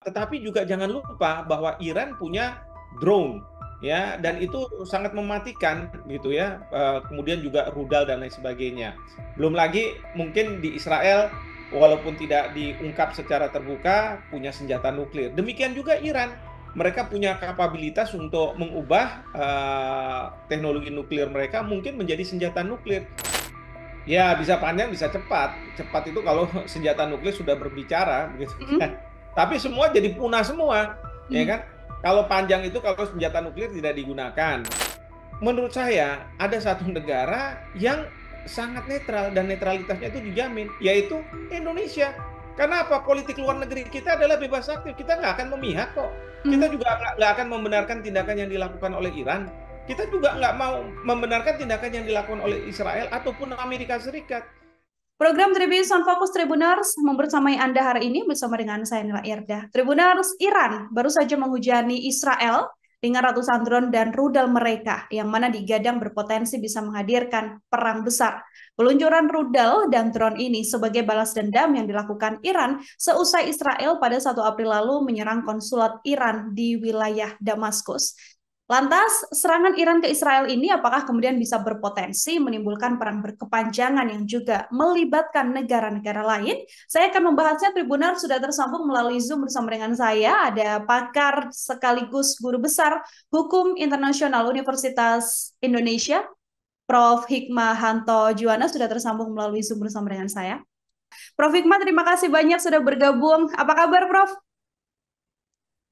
tetapi juga jangan lupa bahwa Iran punya drone ya, dan itu sangat mematikan gitu ya. Kemudian juga rudal dan lain sebagainya. Belum lagi mungkin di Israel walaupun tidak diungkap secara terbuka punya senjata nuklir. Demikian juga Iran. Mereka punya kapabilitas untuk mengubah teknologi nuklir mereka mungkin menjadi senjata nuklir. Ya, bisa panjang, bisa cepat. Cepat itu kalau senjata nuklir sudah berbicara, begitu kan. Mm-mm. Tapi semua jadi punah semua, ya Mm. kan? Kalau panjang itu kalau senjata nuklir tidak digunakan. Menurut saya ada satu negara yang sangat netral dan netralitasnya itu dijamin, yaitu Indonesia. Karena apa? Politik luar negeri kita adalah bebas aktif. Kita nggak akan memihak kok. Kita Mm. juga nggak akan membenarkan tindakan yang dilakukan oleh Iran. Kita juga nggak mau membenarkan tindakan yang dilakukan oleh Israel ataupun Amerika Serikat. Program Tribun Sound Focus Tribuners membersamai Anda hari ini bersama dengan saya Nila Irda. Tribuners, Iran baru saja menghujani Israel dengan ratusan drone dan rudal mereka yang mana digadang berpotensi bisa menghadirkan perang besar. Peluncuran rudal dan drone ini sebagai balas dendam yang dilakukan Iran seusai Israel pada 1 April lalu menyerang konsulat Iran di wilayah Damaskus. Lantas, serangan Iran ke Israel ini apakah kemudian bisa berpotensi menimbulkan perang berkepanjangan yang juga melibatkan negara-negara lain? Saya akan membahasnya. Tribunar sudah tersambung melalui Zoom bersama dengan saya. Ada pakar sekaligus guru besar Hukum Internasional Universitas Indonesia, Prof. Hikmahanto Juwana sudah tersambung melalui Zoom bersama dengan saya. Prof. Hikmah, terima kasih banyak sudah bergabung. Apa kabar, Prof?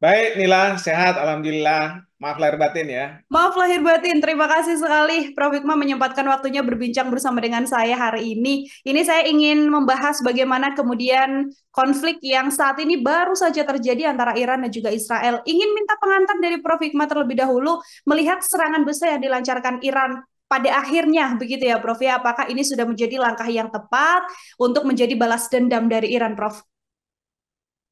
Baik, Nila, sehat, Alhamdulillah. Maaf lahir batin ya. Maaf lahir batin, terima kasih sekali Prof. Hikmah menyempatkan waktunya berbincang bersama dengan saya hari ini. Ini saya ingin membahas bagaimana kemudian konflik yang saat ini baru saja terjadi antara Iran dan juga Israel. Ingin minta pengantar dari Prof. Hikmah terlebih dahulu melihat serangan besar yang dilancarkan Iran pada akhirnya, begitu ya Prof. Ya, apakah ini sudah menjadi langkah yang tepat untuk menjadi balas dendam dari Iran, Prof?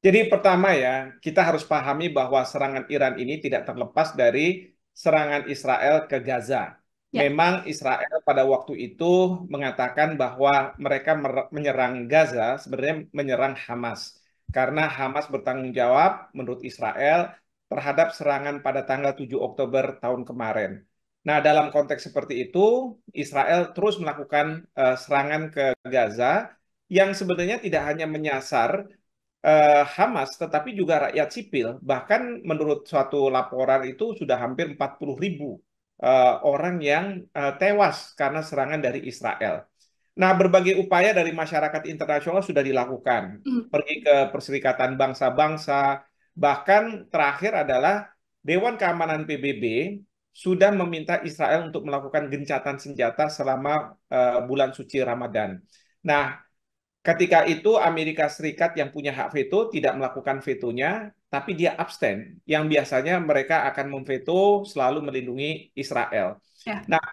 Jadi pertama ya, kita harus pahami bahwa serangan Iran ini tidak terlepas dari serangan Israel ke Gaza. Ya. Memang Israel pada waktu itu mengatakan bahwa mereka menyerang Gaza, sebenarnya menyerang Hamas. Karena Hamas bertanggung jawab menurut Israel terhadap serangan pada tanggal 7 Oktober tahun kemarin. Nah, dalam konteks seperti itu, Israel terus melakukan serangan ke Gaza yang sebenarnya tidak hanya menyasar Hamas, tetapi juga rakyat sipil. Bahkan menurut suatu laporan itu sudah hampir 40.000 orang yang tewas karena serangan dari Israel. Nah, berbagai upaya dari masyarakat internasional sudah dilakukan. Hmm. Pergi ke Perserikatan Bangsa-Bangsa, bahkan terakhir adalah Dewan Keamanan PBB sudah meminta Israel untuk melakukan gencatan senjata selama bulan suci Ramadan. Nah, ketika itu Amerika Serikat yang punya hak veto tidak melakukan vetonya, tapi dia abstain. Yang biasanya mereka akan memveto selalu melindungi Israel. Ya. Nah,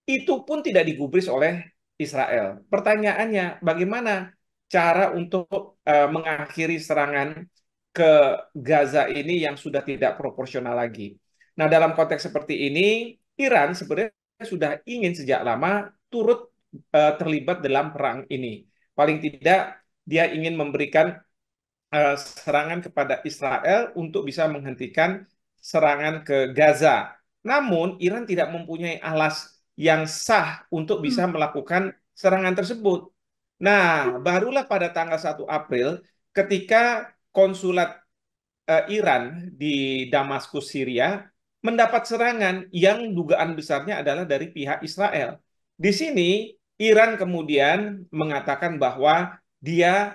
itu pun tidak digubris oleh Israel. Pertanyaannya, bagaimana cara untuk mengakhiri serangan ke Gaza ini yang sudah tidak proporsional lagi? Nah, dalam konteks seperti ini, Iran sebenarnya sudah ingin sejak lama turut terlibat dalam perang ini. Paling tidak, dia ingin memberikan serangan kepada Israel untuk bisa menghentikan serangan ke Gaza. Namun, Iran tidak mempunyai alas yang sah untuk bisa Hmm. melakukan serangan tersebut. Nah, barulah pada tanggal 1 April ketika konsulat Iran di Damaskus, Syria mendapat serangan yang dugaan besarnya adalah dari pihak Israel. Di sini Iran kemudian mengatakan bahwa dia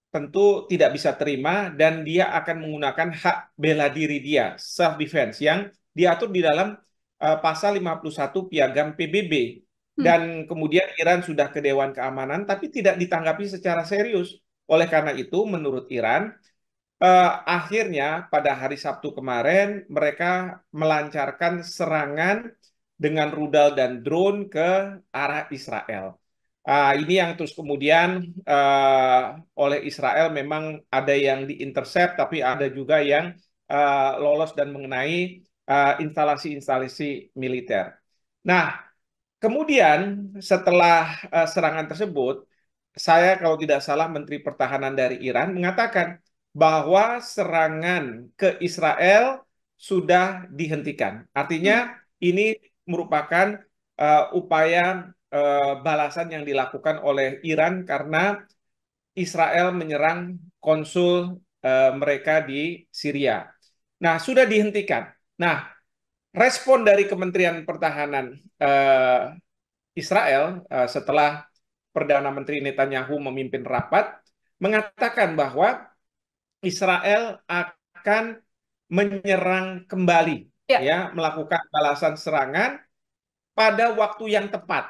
tentu tidak bisa terima dan dia akan menggunakan hak bela diri dia, self defense yang diatur di dalam pasal 51 Piagam PBB. Hmm. Dan kemudian Iran sudah ke Dewan Keamanan tapi tidak ditanggapi secara serius. Oleh karena itu, menurut Iran, akhirnya pada hari Sabtu kemarin mereka melancarkan serangan dengan rudal dan drone ke arah Israel. Ini yang terus kemudian oleh Israel memang ada yang diintercept, tapi ada juga yang lolos dan mengenai instalasi-instalasi militer. Nah, kemudian setelah serangan tersebut, saya kalau tidak salah Menteri Pertahanan dari Iran mengatakan bahwa serangan ke Israel sudah dihentikan. Artinya ini merupakan upaya balasan yang dilakukan oleh Iran karena Israel menyerang konsul mereka di Syria. Nah, sudah dihentikan. Nah, respon dari Kementerian Pertahanan Israel setelah Perdana Menteri Netanyahu memimpin rapat mengatakan bahwa Israel akan menyerang kembali, Ya. ya, melakukan balasan serangan pada waktu yang tepat.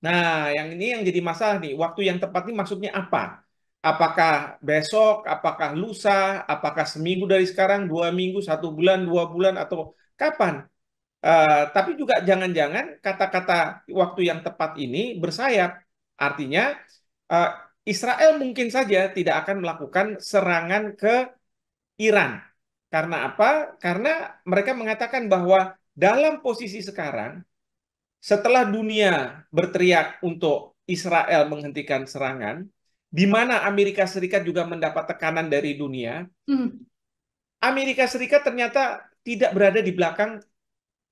Nah, yang ini yang jadi masalah nih. Waktu yang tepat ini maksudnya apa? Apakah besok, apakah lusa, apakah seminggu dari sekarang, 2 minggu, 1 bulan, 2 bulan, atau kapan? Tapi juga jangan-jangan kata-kata waktu yang tepat ini bersayap. Artinya eh, Israel mungkin saja tidak akan melakukan serangan ke Iran. Karena apa? Karena mereka mengatakan bahwa dalam posisi sekarang, setelah dunia berteriak untuk Israel menghentikan serangan, di mana Amerika Serikat juga mendapat tekanan dari dunia, Hmm. Amerika Serikat ternyata tidak berada di belakang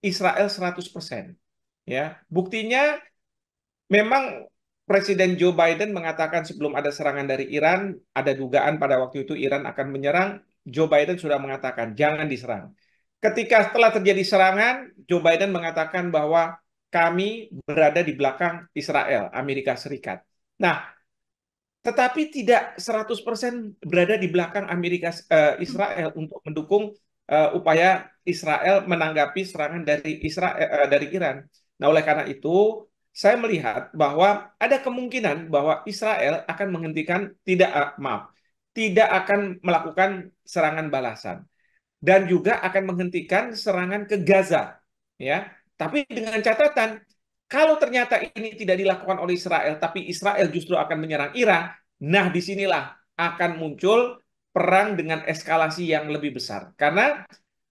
Israel 100%. Ya, buktinya memang Presiden Joe Biden mengatakan sebelum ada serangan dari Iran, ada dugaan pada waktu itu Iran akan menyerang. Joe Biden sudah mengatakan jangan diserang. Ketika setelah terjadi serangan, Joe Biden mengatakan bahwa kami berada di belakang Israel, Amerika Serikat. Nah, tetapi tidak 100% berada di belakang Israel untuk mendukung upaya Israel menanggapi serangan dari dari Iran. Nah, oleh karena itu saya melihat bahwa ada kemungkinan bahwa Israel akan menghentikan tidak akan melakukan serangan balasan dan juga akan menghentikan serangan ke Gaza, ya. Tapi dengan catatan, kalau ternyata ini tidak dilakukan oleh Israel, tapi Israel justru akan menyerang Iran, nah disinilah akan muncul perang dengan eskalasi yang lebih besar. Karena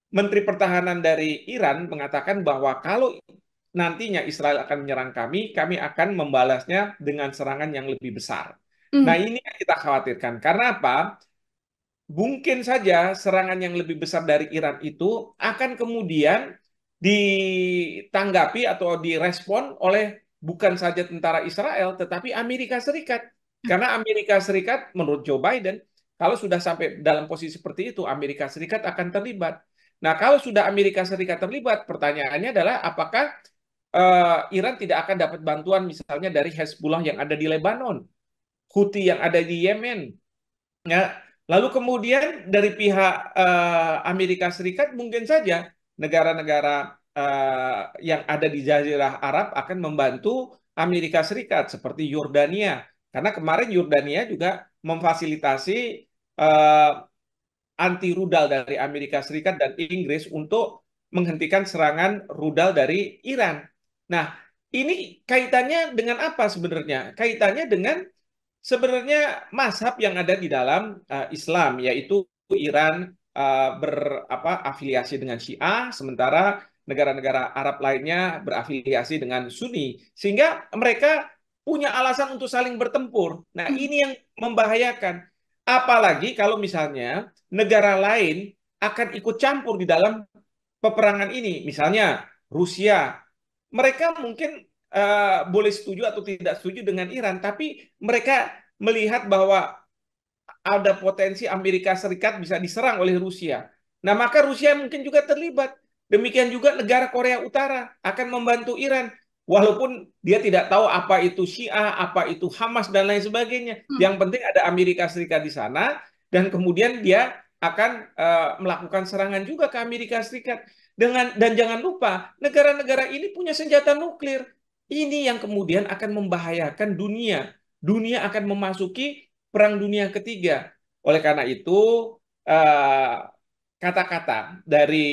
Menteri Pertahanan dari Iran mengatakan bahwa kalau nantinya Israel akan menyerang kami, kami akan membalasnya dengan serangan yang lebih besar. Nah, Hmm. ini yang kita khawatirkan. Karena apa? Mungkin saja serangan yang lebih besar dari Iran itu akan kemudian ditanggapi atau direspon oleh bukan saja tentara Israel, tetapi Amerika Serikat. Karena Amerika Serikat, menurut Joe Biden, kalau sudah sampai dalam posisi seperti itu, Amerika Serikat akan terlibat. Nah, kalau sudah Amerika Serikat terlibat, pertanyaannya adalah apakah Iran tidak akan dapat bantuan misalnya dari Hezbollah yang ada di Lebanon, Houthi yang ada di Yemen, ya. Lalu kemudian dari pihak Amerika Serikat mungkin saja negara-negara yang ada di Jazirah Arab akan membantu Amerika Serikat seperti Yordania. Karena kemarin Yordania juga memfasilitasi eh, anti rudal dari Amerika Serikat dan Inggris untuk menghentikan serangan rudal dari Iran. Nah, ini kaitannya dengan apa sebenarnya? Kaitannya dengan sebenarnya mazhab yang ada di dalam Islam, yaitu Iran berafiliasi dengan Syiah, sementara negara-negara Arab lainnya berafiliasi dengan Sunni, sehingga mereka punya alasan untuk saling bertempur. Nah, Hmm. ini yang membahayakan. Apalagi kalau misalnya negara lain akan ikut campur di dalam peperangan ini, misalnya Rusia, mereka mungkin boleh setuju atau tidak setuju dengan Iran, tapi mereka melihat bahwa ada potensi Amerika Serikat bisa diserang oleh Rusia. Nah, maka Rusia mungkin juga terlibat. Demikian juga negara Korea Utara akan membantu Iran. Walaupun dia tidak tahu apa itu Syiah, apa itu Hamas, dan lain sebagainya. Hmm. Yang penting ada Amerika Serikat di sana, dan kemudian dia akan melakukan serangan juga ke Amerika Serikat. Dan jangan lupa, negara-negara ini punya senjata nuklir. Ini yang kemudian akan membahayakan dunia. Dunia akan memasuki Perang Dunia Ketiga. Oleh karena itu, eh, kata-kata dari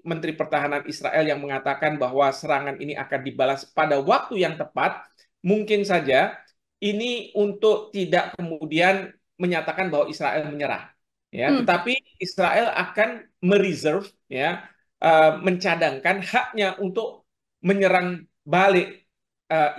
Menteri Pertahanan Israel yang mengatakan bahwa serangan ini akan dibalas pada waktu yang tepat, mungkin saja ini untuk tidak kemudian menyatakan bahwa Israel menyerah. Ya, Hmm. tetapi Israel akan mereserve, ya, mencadangkan haknya untuk menyerang balik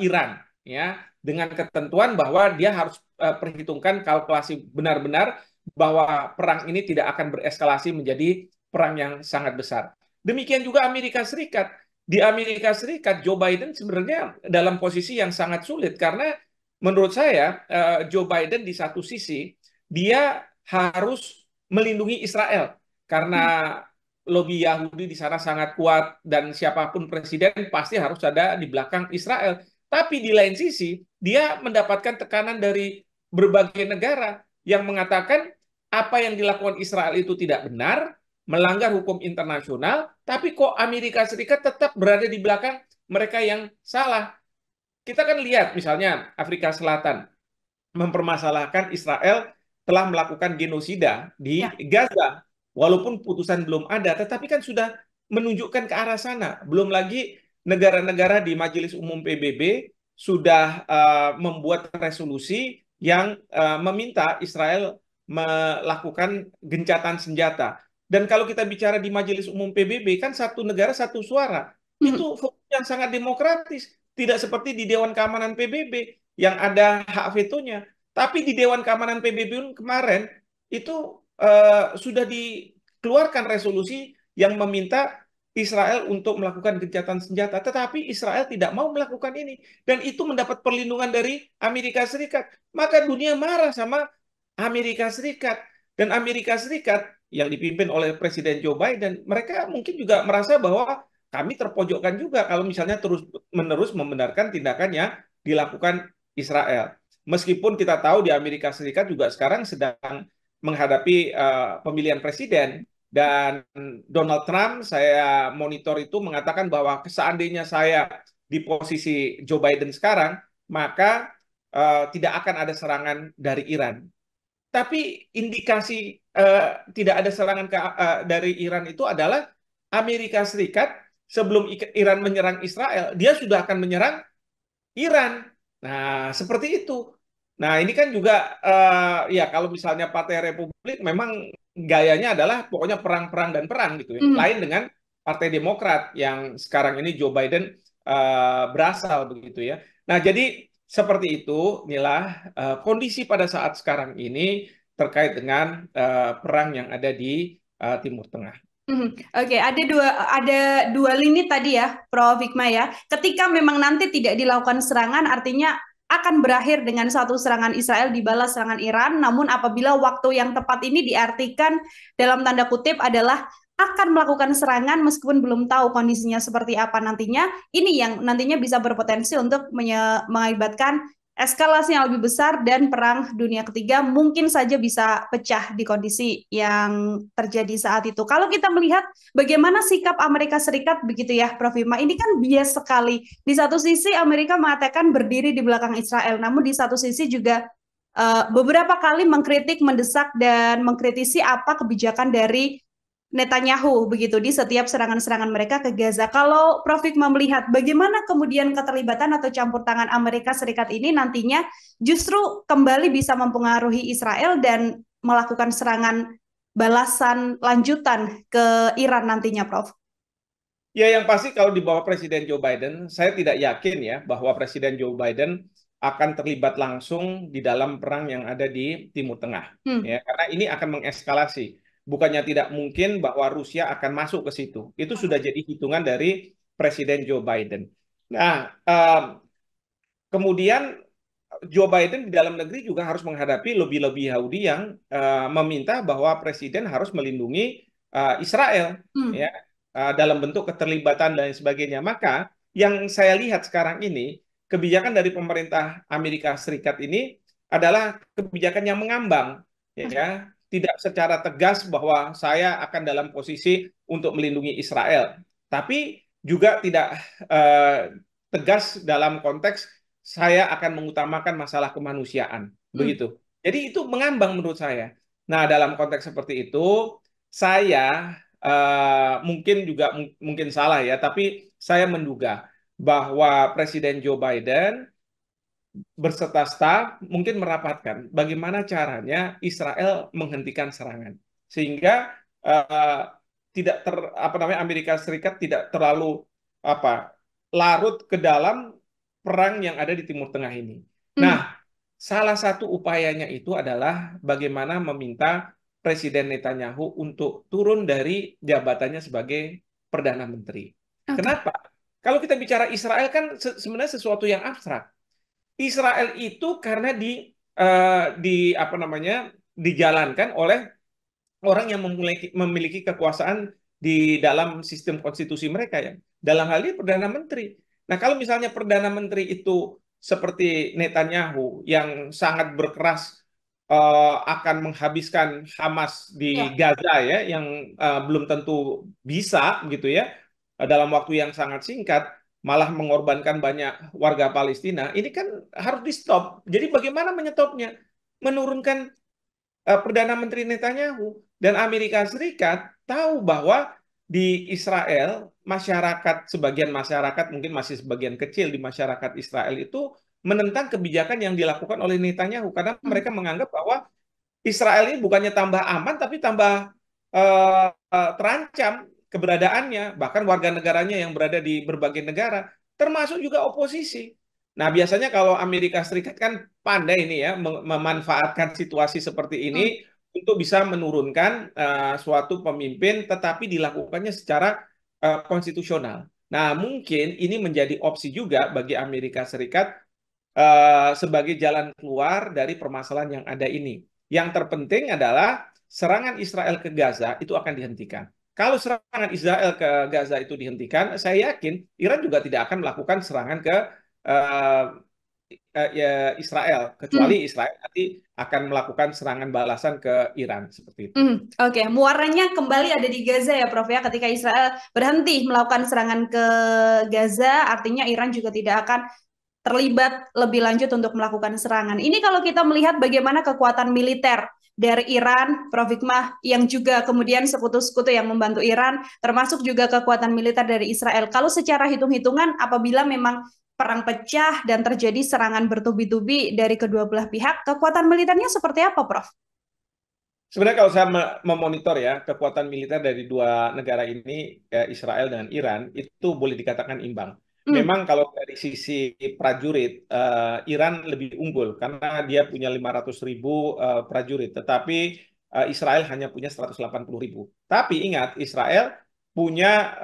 Iran, ya, dengan ketentuan bahwa dia harus perhitungkan kalkulasi benar-benar bahwa perang ini tidak akan bereskalasi menjadi perang yang sangat besar. Demikian juga Amerika Serikat. Di Amerika Serikat, Joe Biden sebenarnya dalam posisi yang sangat sulit karena menurut saya Joe Biden di satu sisi dia harus melindungi Israel karena lobi Yahudi di sana sangat kuat dan siapapun presiden pasti harus ada di belakang Israel. Tapi di lain sisi dia mendapatkan tekanan dari berbagai negara yang mengatakan apa yang dilakukan Israel itu tidak benar, melanggar hukum internasional, tapi kok Amerika Serikat tetap berada di belakang mereka yang salah. Kita kan lihat misalnya Afrika Selatan mempermasalahkan Israel telah melakukan genosida di Ya. Gaza. Walaupun putusan belum ada, tetapi kan sudah menunjukkan ke arah sana. Belum lagi negara-negara di Majelis Umum PBB sudah membuat resolusi yang meminta Israel melakukan gencatan senjata. Dan kalau kita bicara di Majelis Umum PBB, kan satu negara satu suara. Mhm. Itu fokus yang sangat demokratis. Tidak seperti di Dewan Keamanan PBB yang ada hak vetonya. Tapi di Dewan Keamanan PBB kemarin itu sudah dikeluarkan resolusi yang meminta Israel untuk melakukan gencatan senjata. Tetapi Israel tidak mau melakukan ini. Dan itu mendapat perlindungan dari Amerika Serikat. Maka dunia marah sama Amerika Serikat. Dan Amerika Serikat yang dipimpin oleh Presiden Joe Biden, mereka mungkin juga merasa bahwa kami terpojokkan juga kalau misalnya terus-menerus membenarkan tindakan yang dilakukan Israel. Meskipun kita tahu di Amerika Serikat juga sekarang sedang menghadapi pemilihan presiden dan Donald Trump saya monitor itu mengatakan bahwa seandainya saya di posisi Joe Biden sekarang, maka tidak akan ada serangan dari Iran. Tapi indikasi tidak ada serangan dari Iran itu adalah Amerika Serikat sebelum Iran menyerang Israel, dia sudah akan menyerang Iran. Nah, seperti itu. Nah, ini kan juga ya kalau misalnya Partai Republik memang gayanya adalah pokoknya perang-perang dan perang gitu ya. Mhm. Lain dengan Partai Demokrat yang sekarang ini Joe Biden berasal begitu ya. Nah, jadi seperti itu inilah kondisi pada saat sekarang ini terkait dengan perang yang ada di Timur Tengah. Mhm. Oke, ada dua lini tadi ya, Prof. Hikmah ya. Ketika memang nanti tidak dilakukan serangan, artinya akan berakhir dengan satu serangan Israel dibalas serangan Iran. Namun apabila waktu yang tepat ini diartikan dalam tanda kutip adalah akan melakukan serangan meskipun belum tahu kondisinya seperti apa nantinya, ini yang nantinya bisa berpotensi untuk mengakibatkan eskalasi yang lebih besar dan perang dunia ketiga mungkin saja bisa pecah di kondisi yang terjadi saat itu. Kalau kita melihat bagaimana sikap Amerika Serikat begitu ya, Prof. Hima, ini kan bias sekali. Di satu sisi Amerika mengatakan berdiri di belakang Israel, namun di satu sisi juga beberapa kali mengkritik, mendesak, dan mengkritisi apa kebijakan dari Netanyahu begitu di setiap serangan-serangan mereka ke Gaza. Kalau Prof. Hikmah melihat bagaimana kemudian keterlibatan atau campur tangan Amerika Serikat ini nantinya justru kembali bisa mempengaruhi Israel dan melakukan serangan balasan lanjutan ke Iran nantinya, Prof. Ya, yang pasti kalau di bawah Presiden Joe Biden, saya tidak yakin ya bahwa Presiden Joe Biden akan terlibat langsung di dalam perang yang ada di Timur Tengah. Hmm. Ya, karena ini akan mengeskalasi. Bukannya tidak mungkin bahwa Rusia akan masuk ke situ. Itu sudah jadi hitungan dari Presiden Joe Biden. Nah, kemudian Joe Biden di dalam negeri juga harus menghadapi lobby-lobby Yahudi yang meminta bahwa presiden harus melindungi Israel Hmm. ya dalam bentuk keterlibatan dan sebagainya. Maka yang saya lihat sekarang ini kebijakan dari pemerintah Amerika Serikat ini adalah kebijakan yang mengambang ya, tidak secara tegas bahwa saya akan dalam posisi untuk melindungi Israel, tapi juga tidak tegas dalam konteks saya akan mengutamakan masalah kemanusiaan. Hmm. Begitu. Jadi itu mengambang menurut saya. Nah, dalam konteks seperti itu, saya mungkin juga mungkin salah ya, tapi saya menduga bahwa Presiden Joe Biden berserta staf mungkin merapatkan bagaimana caranya Israel menghentikan serangan sehingga eh, tidak apa namanya Amerika Serikat tidak terlalu apa larut ke dalam perang yang ada di Timur Tengah ini. Nah, Hmm. salah satu upayanya itu adalah bagaimana meminta Presiden Netanyahu untuk turun dari jabatannya sebagai Perdana Menteri. Oke. Kenapa? Kalau kita bicara Israel kan sebenarnya sesuatu yang abstrak. Israel itu karena di apa namanya dijalankan oleh orang yang memiliki kekuasaan di dalam sistem konstitusi mereka ya. Dalam hal ini Perdana Menteri. Nah, kalau misalnya Perdana Menteri itu seperti Netanyahu yang sangat berkeras akan menghabiskan Hamas di Ya. Gaza ya, yang belum tentu bisa gitu ya, dalam waktu yang sangat singkat, malah mengorbankan banyak warga Palestina, ini kan harus di stop. Jadi bagaimana menyetopnya? Menurunkan Perdana Menteri Netanyahu dan Amerika Serikat tahu bahwa di Israel sebagian masyarakat mungkin masih sebagian kecil di masyarakat Israel itu menentang kebijakan yang dilakukan oleh Netanyahu karena Hmm. mereka menganggap bahwa Israel ini bukannya tambah aman tapi tambah terancam keberadaannya, bahkan warga negaranya yang berada di berbagai negara, termasuk juga oposisi. Nah, biasanya kalau Amerika Serikat kan pandai ini ya memanfaatkan situasi seperti ini Hmm. untuk bisa menurunkan suatu pemimpin, tetapi dilakukannya secara konstitusional. Nah, mungkin ini menjadi opsi juga bagi Amerika Serikat sebagai jalan keluar dari permasalahan yang ada ini. Yang terpenting adalah serangan Israel ke Gaza itu akan dihentikan. Kalau serangan Israel ke Gaza itu dihentikan, saya yakin Iran juga tidak akan melakukan serangan ke uh, ya Israel, kecuali Hmm. Israel nanti akan melakukan serangan balasan ke Iran seperti itu. Oke, muaranya kembali ada di Gaza ya, Prof ya. Ketika Israel berhenti melakukan serangan ke Gaza, artinya Iran juga tidak akan terlibat lebih lanjut untuk melakukan serangan. Ini kalau kita melihat bagaimana kekuatan militer dari Iran, Prof Hikmah, yang juga kemudian sekutu-sekutu yang membantu Iran, termasuk juga kekuatan militer dari Israel. Kalau secara hitung-hitungan, apabila memang perang pecah dan terjadi serangan bertubi-tubi dari kedua belah pihak, kekuatan militernya seperti apa, Prof? Sebenarnya kalau saya memonitor ya kekuatan militer dari dua negara ini, Israel dengan Iran, itu boleh dikatakan imbang. Hmm. Memang kalau dari sisi prajurit, Iran lebih unggul karena dia punya 500.000 prajurit, tetapi Israel hanya punya 180.000. Tapi ingat, Israel punya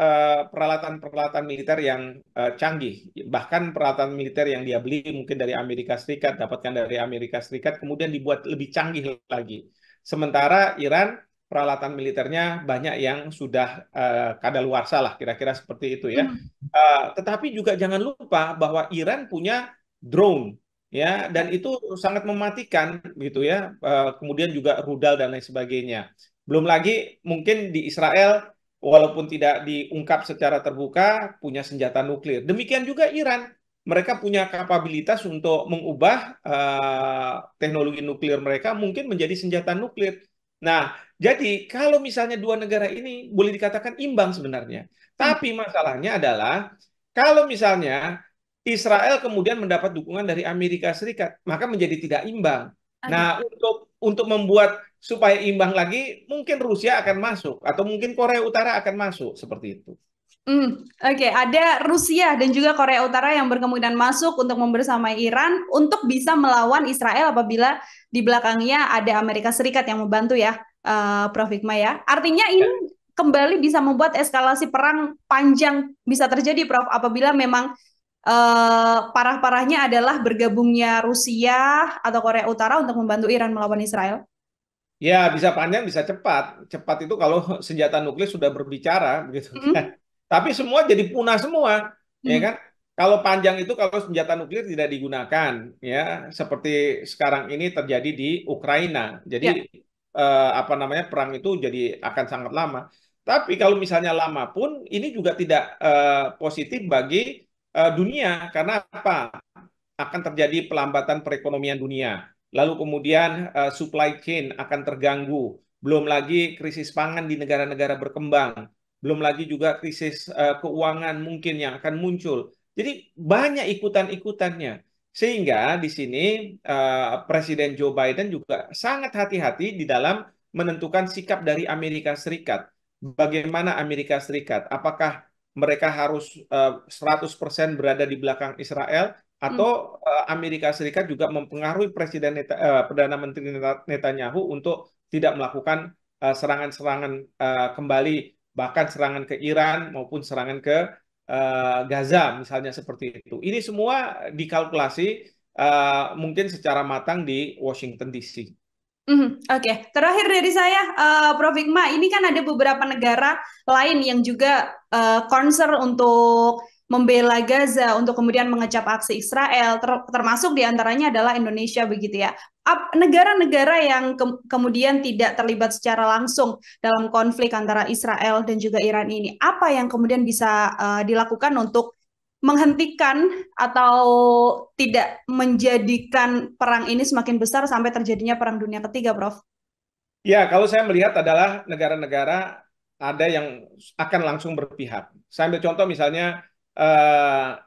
peralatan-peralatan militer yang canggih. Bahkan peralatan militer yang dia beli mungkin dari Amerika Serikat, dapatkan dari Amerika Serikat, kemudian dibuat lebih canggih lagi. Sementara Iran peralatan militernya banyak yang sudah kadaluarsa lah, kira-kira seperti itu ya. Hmm. Tetapi juga jangan lupa bahwa Iran punya drone ya, dan Ya. itu sangat mematikan gitu ya. Kemudian juga rudal dan lain sebagainya. Belum lagi mungkin di Israel walaupun tidak diungkap secara terbuka punya senjata nuklir. Demikian juga Iran. Mereka punya kapabilitas untuk mengubah teknologi nuklir mereka mungkin menjadi senjata nuklir. Nah, jadi kalau misalnya dua negara ini boleh dikatakan imbang sebenarnya. Hmm. Tapi masalahnya adalah kalau misalnya Israel kemudian mendapat dukungan dari Amerika Serikat, maka menjadi tidak imbang. Nah, Oke. untuk membuat supaya imbang lagi, mungkin Rusia akan masuk atau mungkin Korea Utara akan masuk seperti itu. Oke, ada Rusia dan juga Korea Utara yang berkemungkinan masuk untuk membersamai Iran untuk bisa melawan Israel apabila di belakangnya ada Amerika Serikat yang membantu ya, Prof. Hikmah ya. Artinya Ya. ini kembali bisa membuat eskalasi perang panjang bisa terjadi, Prof. Apabila memang parah-parahnya adalah bergabungnya Rusia atau Korea Utara untuk membantu Iran melawan Israel. Ya, bisa panjang, bisa cepat. Cepat itu kalau senjata nuklir sudah berbicara, begitu kan. Mm, Tapi semua jadi punah semua, ya mm, kan? Kalau panjang itu kalau senjata nuklir tidak digunakan, ya, seperti sekarang ini terjadi di Ukraina. Jadi ya. apa namanya perang itu jadi akan sangat lama. Tapi kalau misalnya lama pun, ini juga tidak positif bagi dunia, karena apa? Akan terjadi pelambatan perekonomian dunia. Lalu kemudian supply chain akan terganggu. Belum lagi krisis pangan di negara-negara berkembang. Belum lagi juga krisis keuangan mungkin yang akan muncul. Jadi banyak ikutan-ikutannya. Sehingga di sini Presiden Joe Biden juga sangat hati-hati di dalam menentukan sikap dari Amerika Serikat. Bagaimana Amerika Serikat? Apakah mereka harus 100% berada di belakang Israel atau Amerika Serikat juga mempengaruhi Perdana Menteri Netanyahu untuk tidak melakukan serangan-serangan kembali, bahkan serangan ke Iran maupun serangan ke Gaza misalnya seperti itu. Ini semua dikalkulasi mungkin secara matang di Washington DC. Oke. Terakhir dari saya, Prof. Hikmah, ini kan ada beberapa negara lain yang juga concern untuk membela Gaza, untuk kemudian mengecap aksi Israel, termasuk diantaranya adalah Indonesia begitu ya. Negara-negara yang kemudian tidak terlibat secara langsung dalam konflik antara Israel dan juga Iran ini, apa yang kemudian bisa dilakukan untuk menghentikan atau tidak menjadikan perang ini semakin besar sampai terjadinya perang dunia ketiga, Prof? Ya, kalau saya melihat adalah negara-negara ada yang akan langsung berpihak. Saya ambil contoh misalnya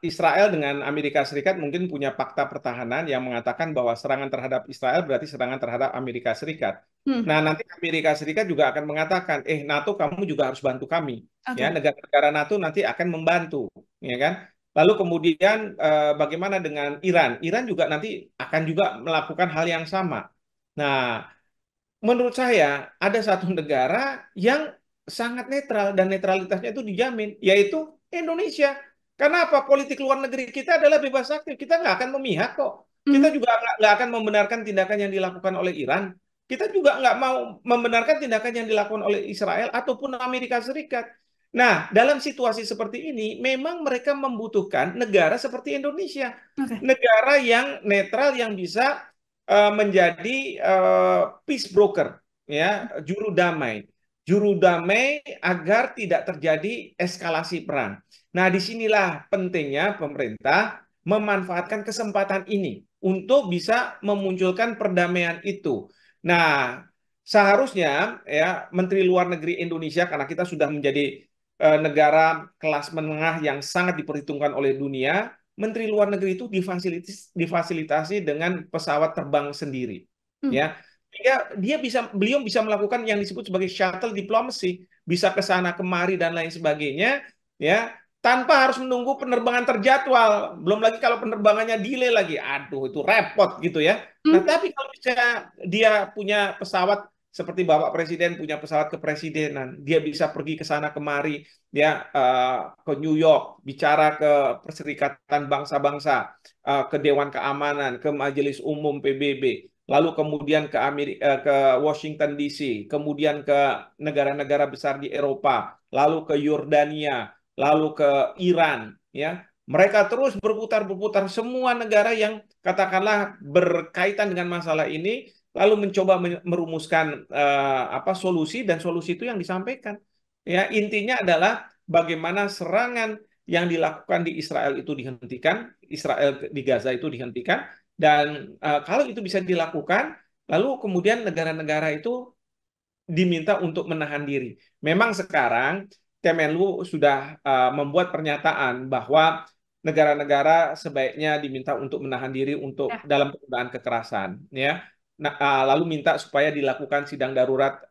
Israel dengan Amerika Serikat mungkin punya fakta pertahanan yang mengatakan bahwa serangan terhadap Israel berarti serangan terhadap Amerika Serikat. Nah, nanti Amerika Serikat juga akan mengatakan, NATO kamu juga harus bantu kami. Ya, negara-negara NATO nanti akan membantu, ya kan? Lalu kemudian bagaimana dengan Iran? Iran juga nanti akan juga melakukan hal yang sama. Nah, menurut saya ada satu negara yang sangat netral dan netralitasnya itu dijamin, yaitu Indonesia. Karena apa? Politik luar negeri kita adalah bebas aktif. Kita nggak akan memihak kok. Kita juga nggak akan membenarkan tindakan yang dilakukan oleh Iran. Kita juga nggak mau membenarkan tindakan yang dilakukan oleh Israel ataupun Amerika Serikat. Nah, dalam situasi seperti ini, memang mereka membutuhkan negara seperti Indonesia. Negara yang netral, yang bisa menjadi peace broker, ya, juru damai agar tidak terjadi eskalasi perang. Nah, disinilah pentingnya pemerintah memanfaatkan kesempatan ini untuk bisa memunculkan perdamaian itu. Nah, seharusnya ya Menteri Luar Negeri Indonesia, karena kita sudah menjadi negara kelas menengah yang sangat diperhitungkan oleh dunia, Menteri Luar Negeri itu difasilitasi dengan pesawat terbang sendiri, ya. Beliau bisa melakukan yang disebut sebagai shuttle diplomacy, bisa ke sana kemari dan lain sebagainya, ya, tanpa harus menunggu penerbangan terjadwal. Belum lagi kalau penerbangannya delay lagi, aduh itu repot gitu ya. Nah, tapi kalau bisa dia punya pesawat seperti Bapak Presiden punya pesawat kepresidenan, dia bisa pergi ke sana kemari, ya, ke New York, bicara ke Perserikatan Bangsa-Bangsa, ke Dewan Keamanan, ke Majelis Umum PBB, lalu kemudian ke Washington DC, kemudian ke negara-negara besar di Eropa, lalu ke Yordania, lalu ke Iran, ya. Mereka terus berputar-berputar semua negara yang katakanlah berkaitan dengan masalah ini, lalu mencoba merumuskan solusi, dan solusi itu yang disampaikan. Ya, intinya adalah bagaimana serangan yang dilakukan di Israel itu dihentikan, Israel di Gaza itu dihentikan, dan kalau itu bisa dilakukan, lalu kemudian negara-negara itu diminta untuk menahan diri. Memang sekarang Kemenlu sudah membuat pernyataan bahwa negara-negara sebaiknya diminta untuk menahan diri untuk dalam penggunaan kekerasan, ya. Nah, lalu minta supaya dilakukan sidang darurat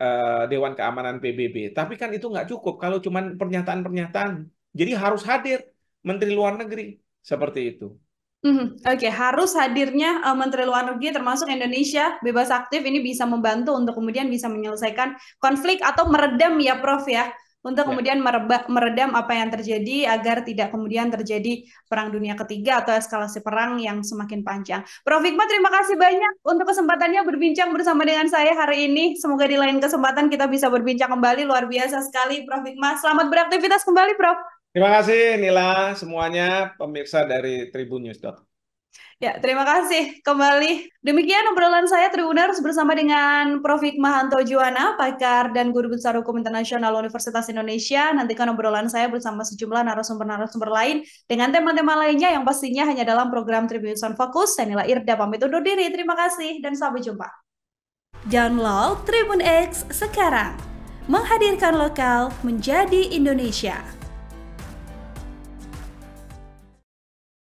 Dewan Keamanan PBB. Tapi kan itu nggak cukup kalau cuma pernyataan-pernyataan. Jadi harus hadir Menteri Luar Negeri seperti itu. Oke, harus hadirnya Menteri Luar Negeri termasuk Indonesia bebas aktif ini bisa membantu untuk kemudian bisa menyelesaikan konflik atau meredam ya, Prof ya. Untuk kemudian meredam apa yang terjadi agar tidak kemudian terjadi perang dunia ketiga atau eskalasi perang yang semakin panjang. Prof Hikmah, terima kasih banyak untuk kesempatannya berbincang bersama dengan saya hari ini. Semoga di lain kesempatan kita bisa berbincang kembali. Luar biasa sekali, Prof Hikmah. Selamat beraktivitas kembali, Prof. Terima kasih Nila, semuanya pemirsa dari Tribun News. Ya, terima kasih kembali. Demikian obrolan saya Tribuners bersama dengan Prof Hikmahanto Juwana, pakar dan guru besar hukum internasional Universitas Indonesia. Nantikan obrolan saya bersama sejumlah narasumber-narasumber lain dengan tema-tema lainnya yang pastinya hanya dalam program Tribun News on Focus. Saya Nila Irda pamit undur diri. Terima kasih dan sampai jumpa. Download Tribun X sekarang. Menghadirkan lokal menjadi Indonesia.